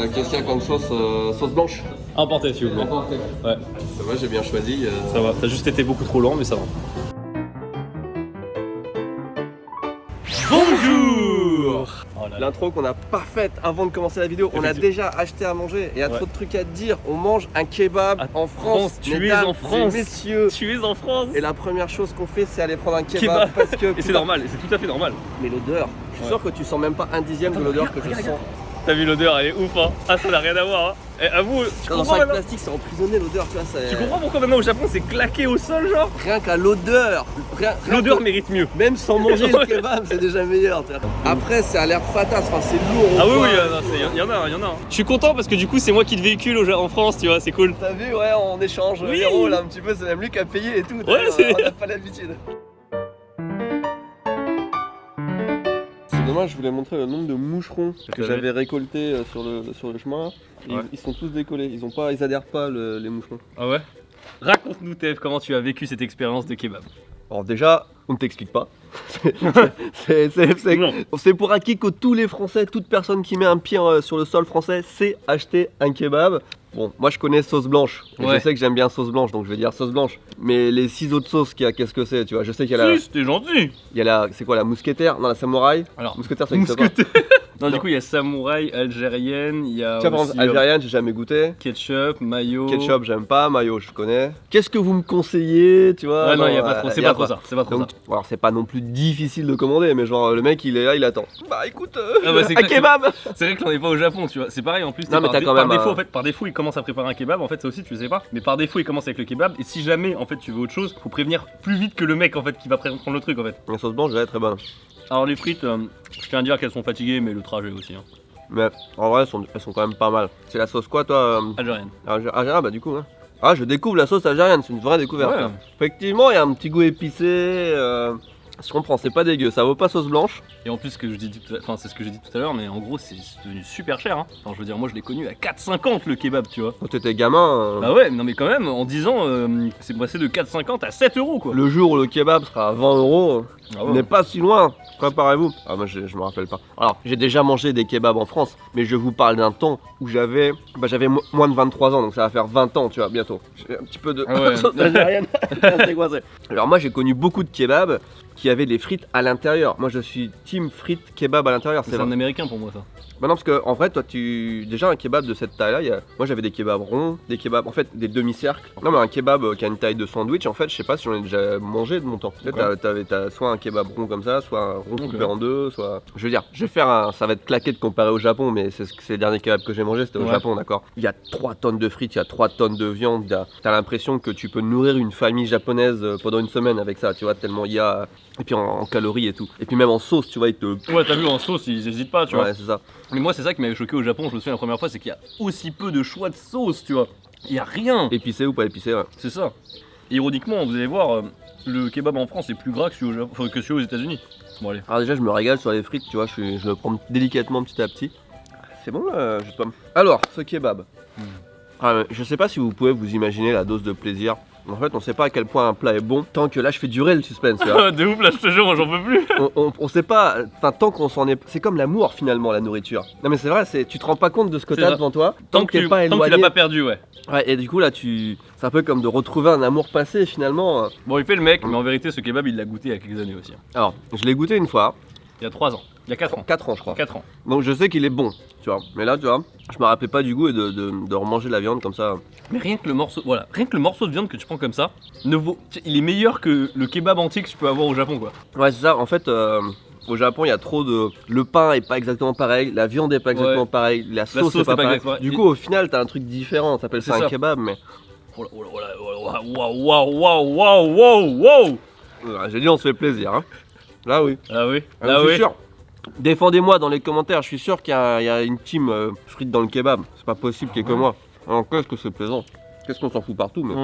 qu'est-ce qu'il y a comme sauce sauce blanche? Emporté, s'il vous plaît. Emporté. Ouais. Ça va, j'ai bien choisi. Ça va, t'as juste été beaucoup trop lent, mais ça va. Bonjour. Oh là là. L'intro qu'on n'a pas faite avant de commencer la vidéo, on a déjà acheté à manger et il y a trop de trucs à te dire. On mange un kebab en France. Tu es mesdames en France. et messieurs. Tu es en France. Et la première chose qu'on fait, c'est aller prendre un kebab parce que. Et c'est normal, et c'est tout à fait normal. Mais l'odeur, je suis sûr que tu sens même pas un dixième de l'odeur que je sens. T'as vu l'odeur, elle est ouf hein. Ah ça n'a rien à voir hein. Et avoue, tu Dans un comprends sac maintenant. plastique, c'est emprisonné l'odeur, tu vois. Tu comprends pourquoi maintenant au Japon c'est claqué au sol genre? Rien qu'à l'odeur. L'odeur mérite mieux. Même sans manger le kebab, c'est déjà meilleur. Tu vois. Après, ça a l'air fatasse, enfin, c'est lourd. Ah oui, il y en a. Je suis content parce que du coup c'est moi qui te véhicule en France, tu vois, c'est cool. T'as vu, ouais, on échange Oui. les rôles un petit peu, c'est même lui qui a payé et tout. Ouais, c'est- On n'a pas l'habitude. C'est dommage, je voulais montrer le nombre de moucherons que j'avais récoltés sur le chemin. Et Ouais. ils sont tous décollés, ils adhèrent pas les moucherons. Ah ouais? Raconte-nous Tev, comment tu as vécu cette expérience de kebab. Alors déjà, on ne t'explique pas. Non. C'est pour acquis que tous les Français, toute personne qui met un pied sur le sol français sait acheter un kebab. Bon, moi je connais sauce blanche. Et Ouais. je sais que j'aime bien sauce blanche, donc je vais dire sauce blanche. Mais les 6 autres sauces qu'il y a, qu'est-ce que c'est? Tu vois, je sais qu'il y a la, Si, c'était gentil. il y a la, c'est quoi la mousquetaire? Non, la samouraï. Alors, Mousquetaire, ça existe pas. mousquetaire. Non, du coup, il y a samouraï, algérienne, il y a Tu vois, par aussi exemple, algérienne, j'ai jamais goûté. ketchup, mayo. Ketchup, j'aime pas. Mayo, je connais. Qu'est-ce que vous me conseillez? Tu vois? Ouais, non, il y a pas trop, c'est y a pas trop ça, c'est pas trop Donc, ça. bon, alors c'est pas non plus difficile de commander, mais genre le mec il est là, il attend. Bah écoute, Ah bah, c'est un clair que- kebab. C'est vrai que j'en ai pas au Japon, tu vois. C'est pareil en plus. Non, mais par, t'as quand même par défaut, un- en fait, par défaut, il commence à préparer un kebab. En fait, ça aussi, tu le sais pas. Mais par défaut, il commence avec le kebab. Et si jamais, en fait, tu veux autre chose, faut prévenir plus vite que le mec, en fait, qui va prendre le truc, en fait. La sauce blanche, elle est très bonne. Alors les frites, je tiens à dire qu'elles sont fatiguées, mais le trajet aussi. Hein. Mais en vrai, elles sont quand même pas mal. C'est la sauce quoi, toi Algérienne. Algérienne, bah du coup, hein. Ah, je découvre la sauce algérienne, c'est une vraie découverte. Ouais. Là. Effectivement, il y a un petit goût épicé. Je comprends, c'est pas dégueu, ça vaut pas sauce blanche. Et en plus, ce que je dis enfin, c'est ce que j'ai dit tout à l'heure, mais en gros, c'est devenu super cher. Hein. Enfin, je veux dire, moi, je l'ai connu à 4,50 le kebab, tu vois. Quand t'étais gamin, Bah ouais, non mais quand même, en 10 ans, c'est passé de 4,50 à 7 euros quoi. le jour où le kebab sera à 20 €, Ah on ouais. n'est pas si loin. Préparez-vous. Ah, moi je me rappelle pas. Alors, j'ai déjà mangé des kebabs en France, mais je vous parle d'un temps où j'avais moins de 23 ans, donc ça va faire 20 ans, tu vois, bientôt. J'ai un petit peu de Ah ouais. sauce algérienne. C'est coincé. Alors, moi j'ai connu beaucoup de kebabs qui avaient les frites à l'intérieur. Moi je suis team frites kebab à l'intérieur. C'est un américain pour moi ça. Bah non, parce que en vrai, toi, déjà un kebab de cette taille-là, moi j'avais des kebabs ronds, des kebabs, en fait, des demi-cercles. Non, mais un kebab qui a une taille de sandwich, en fait, je sais pas si j'en ai déjà mangé de mon temps. Tu sais, t'as soit un kebab rond comme ça, soit un rond coupé en deux, soit. Je veux dire, je vais faire ça va être claqué de comparer au Japon, mais c'est les derniers kebabs que j'ai mangé, c'était au Ouais. Japon, d'accord. Il y a 3 tonnes de frites, il y a 3 tonnes de viande, t'as l'impression que tu peux nourrir une famille japonaise pendant une semaine avec ça, tu vois, tellement il y a. Et puis en calories et tout. Et puis même en sauce, tu vois, ils te. Ouais, t'as vu en sauce, ils hésitent pas, tu vois. Ouais, c'est ça. Mais moi, c'est ça qui m'avait choqué au Japon, je me souviens la première fois, c'est qu'il y a aussi peu de choix de sauce, tu vois. Il y a rien. Épicé ou pas épicé, ouais. C'est ça. Et ironiquement, vous allez voir, le kebab en France est plus gras que celui, que celui aux États-Unis. Bon, allez. Alors déjà je me régale sur les frites, tu vois, je le prends délicatement petit à petit. C'est bon là, je pomme. Alors, ce kebab. Je sais pas si vous pouvez vous imaginer la dose de plaisir. En fait, on sait pas à quel point un plat est bon tant que là je fais durer le suspense. Tu vois. De ouf, là, je te jure, moi, j'en peux plus. on sait pas, enfin tant qu'on s'en est. C'est comme l'amour finalement, la nourriture. Non mais c'est vrai, tu te rends pas compte de ce que C'est t'as vrai. devant toi Tant que t'es pas tu l'as éloigné. pas perdu, ouais. Ouais, et du coup là, c'est un peu comme de retrouver un amour passé finalement. Bon, il fait le mec, mais en vérité, ce kebab, il l'a goûté il y a quelques années aussi. Hein. Alors, je l'ai goûté une fois, Il y a 3 ans. Il y a 4 ans. 4 ans je crois. 4 ans. Donc je sais qu'il est bon, tu vois. Mais là, tu vois, je me rappelais pas du goût et de remanger la viande comme ça. Mais rien que le morceau, voilà, rien que le morceau de viande que tu prends comme ça, il est meilleur que le kebab entier que tu peux avoir au Japon, quoi. Ouais, c'est ça. En fait, au Japon, il y a trop de. Le pain est pas exactement pareil, la viande est pas exactement Ouais. pareil, la sauce est pas pareil. exactement pareil. Du coup, au final, t'as un truc différent. T'appelles ça C'est un ça. kebab, mais. Oh là, oh là, oh là, oh là, waouh. J'ai dit, on se fait plaisir. Hein. Là, oui. Ah oui, Je ah suis oui. sûr. Défendez-moi dans les commentaires. Je suis sûr qu'il y a une team frites dans le kebab. C'est pas possible qu'il y ait que moi. Alors, qu'est-ce que c'est plaisant. Qu'est-ce qu'on s'en fout partout, mais.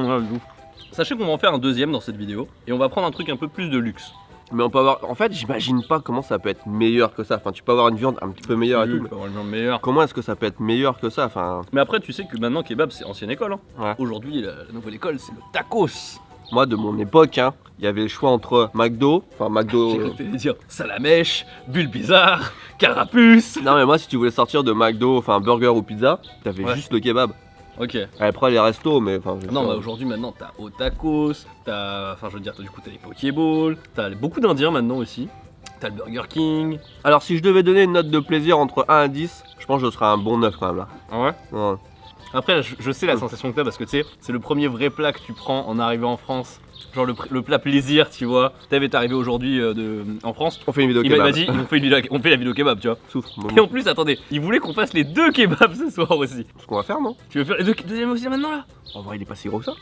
Sachez qu'on va en faire un deuxième dans cette vidéo et on va prendre un truc un peu plus de luxe. Mais on peut avoir. En fait, j'imagine pas comment ça peut être meilleur que ça. Enfin, tu peux avoir une viande un petit peu meilleure et tout. Mais avoir une viande meilleure. comment est-ce que ça peut être meilleur que ça? Enfin, Mais après, tu sais que maintenant, kebab, c'est ancienne école. Hein. Ouais. Aujourd'hui, la nouvelle école, c'est le tacos. moi, de mon époque, hein, il y avait le choix entre McDo, enfin McDo. J'ai cru que t'allais dire salamèche, bulle bizarre, carapuce. Non mais moi si tu voulais sortir de McDo, enfin burger ou pizza, t'avais Ouais. juste le kebab. Ok. Après les restos, mais enfin. Non, bah aujourd'hui, maintenant, t'as au tacos, t'as. Enfin, je veux dire, du coup, t'as les Pokéballs, t'as beaucoup d'Indiens maintenant aussi, t'as le Burger King. Alors si je devais donner une note de plaisir entre 1 et 10, je pense que je serais un bon 9 quand même là. Ah ouais. Ouais. Après, je sais la sensation que t'as parce que tu sais, c'est le premier vrai plat que tu prends en arrivant en France. Genre le plat plaisir, tu vois. T'es arrivé aujourd'hui en France. On fait une vidéo Il kebab. m'a dit, on fait la vidéo kebab, tu vois. Souffre. Bon, Et en plus, attendez, il voulait qu'on fasse les 2 kebabs ce soir aussi. ce qu'on va faire non? Tu veux faire les deuxième aussi maintenant là? En vrai il est pas si gros que ça.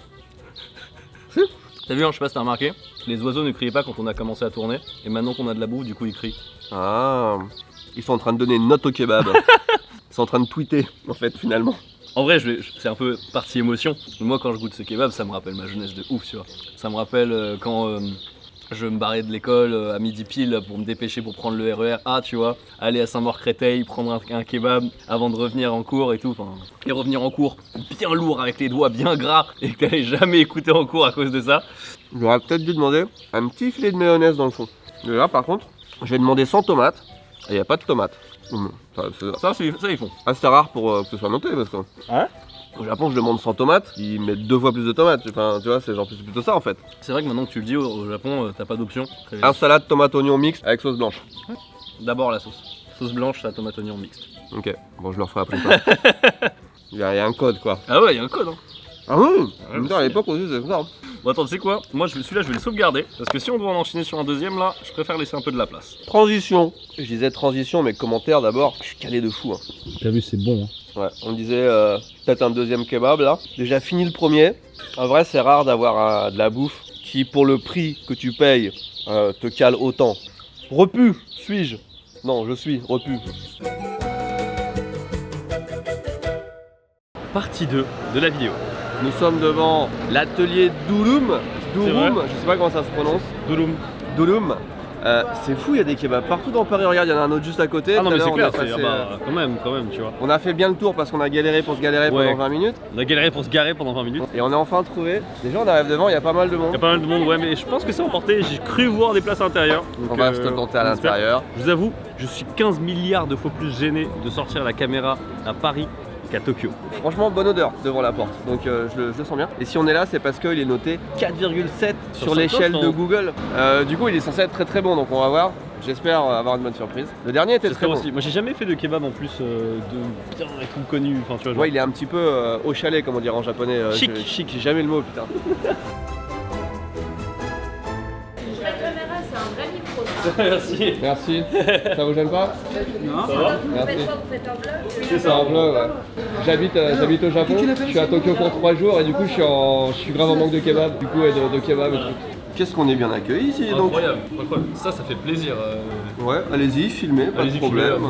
T'as vu, hein, je sais pas si t'as remarqué, les oiseaux ne criaient pas quand on a commencé à tourner. Et maintenant qu'on a de la bouffe, du coup, ils crient. Ah. Ils sont en train de donner une note au kebab. Ils sont en train de tweeter en fait finalement. En vrai, c'est un peu partie émotion. Moi, quand je goûte ce kebab, ça me rappelle ma jeunesse de ouf, tu vois. Ça me rappelle quand je me barrais de l'école à midi pile pour me dépêcher pour prendre le RER A, tu vois. Aller à Saint-Maur-Créteil, prendre un kebab avant de revenir en cours et tout. Et revenir en cours bien lourd avec les doigts bien gras et que t'allais jamais écouter en cours à cause de ça. J'aurais peut-être dû demander un petit filet de mayonnaise dans le fond. Et là par contre, je vais demander sans tomate. Et il n'y a pas de tomate. Ça, ils font. Ah, c'est rare pour que ce soit noté parce que. Ouais. Au Japon, je demande sans tomate, ils mettent 2 fois plus de tomates. Enfin, tu vois, c'est genre plutôt ça en fait. C'est vrai que maintenant que tu le dis, au Japon, t'as pas d'option. Un salade tomate oignon mixte avec sauce blanche. D'abord la sauce. Sauce blanche, la tomate oignon mixte. Ok, bon, je le referai après ça. Il y a un code quoi. Ah ouais, il y a un code, hein. Ah oui. Ouais, Putain, à l'époque aussi, c'est comme ça. Bon, attends, tu sais quoi? Moi, celui-là, je vais le sauvegarder. Parce que si on doit en enchaîner sur un deuxième, là, je préfère laisser un peu de la place. Transition. Je disais transition, mais commentaires d'abord. Je suis calé de fou. Hein. T'as vu, c'est bon, hein. Ouais, on disait peut-être un deuxième kebab là. Déjà fini le premier. En vrai, c'est rare d'avoir de la bouffe qui, pour le prix que tu payes, te cale autant. Repu, suis-je? Non, je suis repu. Partie 2 de la vidéo. Nous sommes devant l'atelier Douloum. C'est vrai. Douloum, je sais pas comment ça se prononce. Douloum. Douloum. C'est fou, il y a des kebabs partout dans Paris. Regarde, il y en a un autre juste à côté. Ah non, Tout à mais c'est l'heure, clair, on est passé, quand même, tu vois. on a fait bien le tour parce qu'on a galéré pour se galérer Ouais. pendant 20 minutes. On a galéré pour se garer pendant 20 minutes. Et on a enfin trouvé. Déjà, on arrive devant, il y a pas mal de Il y monde. a pas mal de monde, ouais, mais je pense que c'est emporté. J'ai cru voir des places à l'intérieur. Donc, On va se tenter à on espère. l'intérieur. Je vous avoue, je suis 15 milliards de fois plus gêné de sortir la caméra à Paris qu'à Tokyo. Franchement, bonne odeur devant la porte. Donc je le sens bien. Et si on est là, c'est parce qu'il est noté 4,7 sur 50, l'échelle de non Google. Du coup, il est censé être très très bon. Donc on va voir. J'espère avoir une bonne surprise. Le dernier était très J'espère bon. aussi. Moi, j'ai jamais fait de kebab en plus de bien et tout connu. Enfin, tu vois, genre- Ouais, il est un petit peu au chalet, comme on dirait en japonais. Chic. Chic, j'ai jamais le mot, putain. La caméra, c'est un vrai micro, ça. Merci. Merci. Ça vous gêne pas? Ça va Vous Merci. faites quoi? Vous faites un vlog? C'est C'est un ça. vlog, ouais. J'habite au Japon, je suis à Tokyo pour 3 jours et du coup je suis grave en manque de kebab, du coup et de kebab et tout. Qu'est-ce qu'on est bien accueilli ici donc? Incroyable, incroyable. Ça fait plaisir. Ouais, allez-y, filmez, pas de Allez-y, problème. filmez.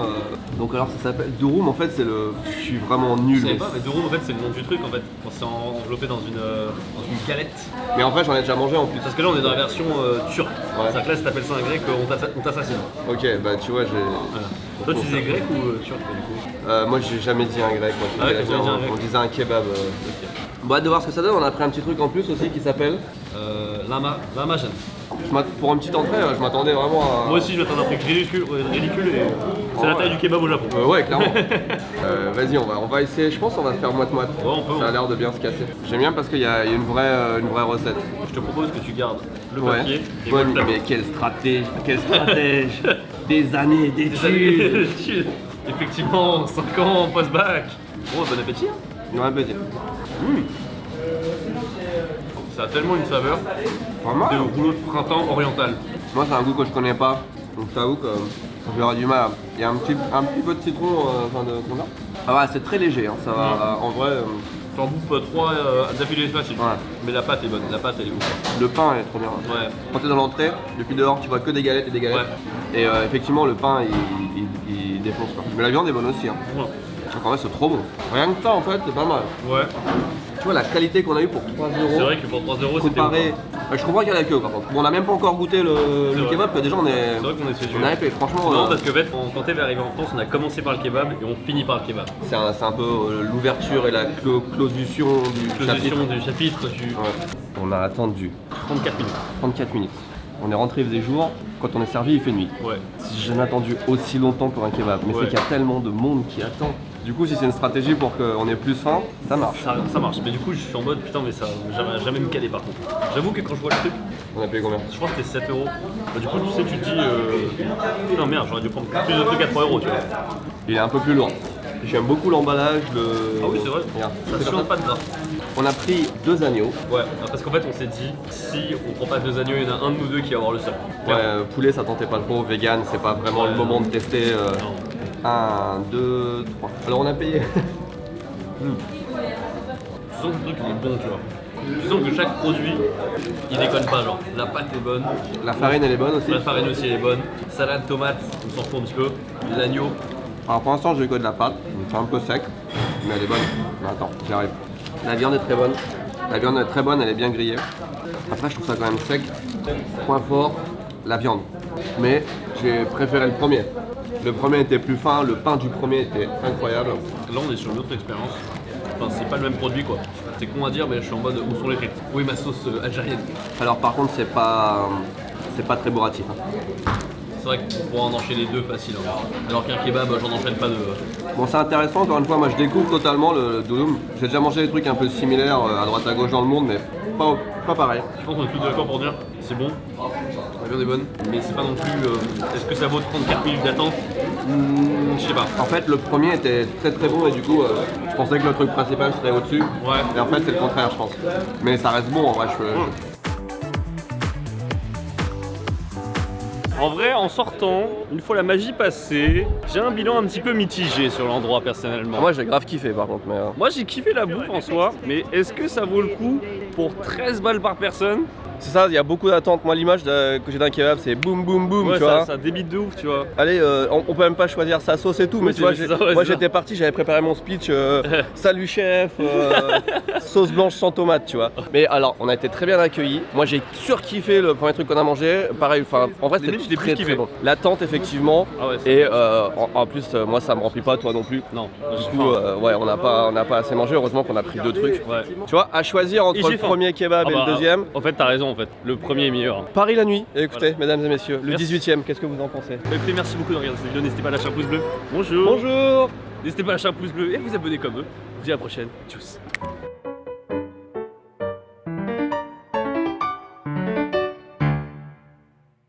Donc alors ça s'appelle Durum, en fait c'est le... Je suis vraiment nul. Je savais Mais, pas, mais Durum en fait c'est le nom du truc en fait. Quand c'est enveloppé dans une galette. mais en vrai j'en ai déjà mangé en plus. Parce que là on est dans la version turque. Ouais. C'est-à-dire que là si t'appelles ça un grec, on t'assassine. Ok, bah tu vois j'ai... Voilà. Toi tu disais grec ou turc du coup? moi j'ai jamais dit un grec, moi, Ah ouais, t'as jamais dit un grec. on disait un kebab. Bon, hâte de voir ce que ça donne, on a pris un petit truc en plus aussi qui s'appelle... Lama Jeanne. Pour une petite entrée, je m'attendais vraiment à... Moi aussi je m'attends à un truc ridicule et c'est la taille du kebab au Japon. Ouais, clairement. Vas-y, on va essayer. Je pense qu'on va faire moite-moite. Ouais, on peut, Ça a l'air de bien se casser. J'aime bien parce qu'il y a une vraie recette. Je te propose que tu gardes le Ouais. papier et moi Ouais, le plateau. mais quelle stratège Des années d'études. Effectivement, 5 ans post-bac. Bon, bon appétit. Hein. Ouais, vas-y. Ça a tellement une saveur Pas de mal. rouleau de printemps oriental. Moi, c'est un goût que je connais pas. Donc, je t'avoue que j'aurais du mal. Il y a un petit peu de citron, enfin de qu'on a. Ah ouais, c'est très léger. Hein. Ça va. En vrai, T'en bouffes 3 d'affilée facile. Ouais. Mais la pâte est bonne, la pâte elle est ouf. le pain est trop bien. Ouais. Quand t'es dans l'entrée, depuis dehors, tu vois que des galettes et des galettes. Ouais. Et effectivement, le pain, il défonce pas. Mais la viande est bonne aussi. Hein. Ouais. Donc en vrai c'est trop bon. Rien que ça en fait c'est pas mal. Ouais. Tu vois la qualité qu'on a eu pour 3 C'est euros vrai que pour 3 euros c'était comparé. Je comprends qu'il y a la queue par contre. Bon, on n'a même pas encore goûté le vrai. kebab, que déjà on est. C'est vrai qu'on est séduit. On a hypé, franchement. Non parce que en fait, quand t'es arrivé en France, on a commencé par le kebab et on finit par le kebab. C'est un peu l'ouverture et la closation du chapitre. Closation du chapitre, Ouais. On a attendu 34 minutes. 34 minutes. On est rentré, il faisait jour. Quand on est servi, il fait nuit. Ouais. J'ai jamais attendu aussi longtemps pour un kebab. Mais Ouais. c'est qu'il y a tellement de monde qui attend. Du coup, si c'est une stratégie pour qu'on ait plus faim, ça marche. Ça marche, mais du coup je suis en mode putain mais ça va jamais me caler par contre. J'avoue que quand je vois le truc, On a payé combien? je crois que c'était 7 euros. Bah, du coup tu sais tu te dis non merde j'aurais dû prendre plus de trucs à 3 euros tu vois. Il est un peu plus lourd. J'aime beaucoup l'emballage, Ah oui c'est vrai, Regarde, ça c'est se comme chante pas de gras. On a pris 2 agneaux. Ouais, parce qu'en fait on s'est dit si on prend pas 2 agneaux, il y en a un de nous deux qui va avoir le seum. Ouais, poulet ça tentait pas trop, vegan c'est pas vraiment le moment de tester. 1, 2, 3. Alors on a payé. Tu sens que le truc il est bon tu vois. Tu sens que chaque produit il déconne pas genre. La pâte est bonne, La farine elle est bonne aussi. la farine aussi elle est bonne, salade tomate, on s'en fout un petit peu, l'agneau. Alors pour l'instant j'ai que de la pâte, donc c'est un peu sec, mais elle est bonne. Mais attends, j'y arrive. La viande est très bonne. La viande est très bonne, elle est bien grillée. Après je trouve ça quand même sec. Point fort, la viande. Mais j'ai préféré le premier. Le premier était plus fin, le pain du premier était incroyable. Là on est sur une autre expérience. Enfin c'est pas le même produit quoi. C'est con à dire mais je suis en mode où sont les frites. Oui ma sauce algérienne. Alors par contre c'est pas très bourratif. C'est vrai qu'on pourra en enchaîner deux facile. Hein. Alors qu'un kebab j'en enchaîne pas deux. Bon c'est intéressant, encore une fois moi je découvre totalement le doudoum. J'ai déjà mangé des trucs un peu similaires à droite à gauche dans le monde mais pas pareil. Je pense qu'on est tous d'accord pour dire c'est bon, la viande est bonne, mais c'est pas non plus. Est-ce que ça vaut 34 minutes d'attente Je sais pas. En fait le premier était très très bon et du coup je pensais que le truc principal serait au-dessus. Ouais. Et en fait c'est le contraire je pense. Mais ça reste bon en vrai. En vrai, en sortant, une fois la magie passée, j'ai un bilan un petit peu mitigé sur l'endroit personnellement. Moi j'ai grave kiffé par contre mais... Moi j'ai kiffé la bouffe en soi, mais est-ce que ça vaut le coup pour 13 balles par personne? C'est ça, il y a beaucoup d'attentes. Moi l'image que j'ai d'un kebab c'est boum boum boum Ouais, tu vois. ça débite de ouf, tu vois. Allez, on peut même pas choisir sa sauce et tout, mais Oui, tu vois, c'est ça, ouais, moi c'est ça. j'étais parti, j'avais préparé mon speech, salut chef, sauce blanche sans tomate, tu vois. Mais alors, on a été très bien accueillis. Moi j'ai surkiffé le premier truc qu'on a mangé. Pareil, enfin, en vrai c'était Limite, je l'ai très plus très kiffé. bon. L'attente effectivement. Ah ouais, c'est Et en plus, moi ça me remplit pas, toi non plus. Non. Du coup, ouais, on n'a pas assez mangé. Heureusement qu'on a pris 2 trucs. Ouais. Tu vois, à choisir Et entre j'ai le faim. premier kebab Ah et bah, le deuxième. En fait, t'as raison, en fait. Le premier est meilleur. Paris la nuit. Et écoutez, Voilà. mesdames et messieurs, le Merci. 18ème, qu'est-ce que vous en pensez? Bah, écoutez, merci beaucoup de regarder cette vidéo. N'hésitez pas à lâcher un pouce bleu. Bonjour. Bonjour. N'hésitez pas à lâcher un pouce bleu et à vous abonner comme eux. Je vous dis à la prochaine. Tchuss.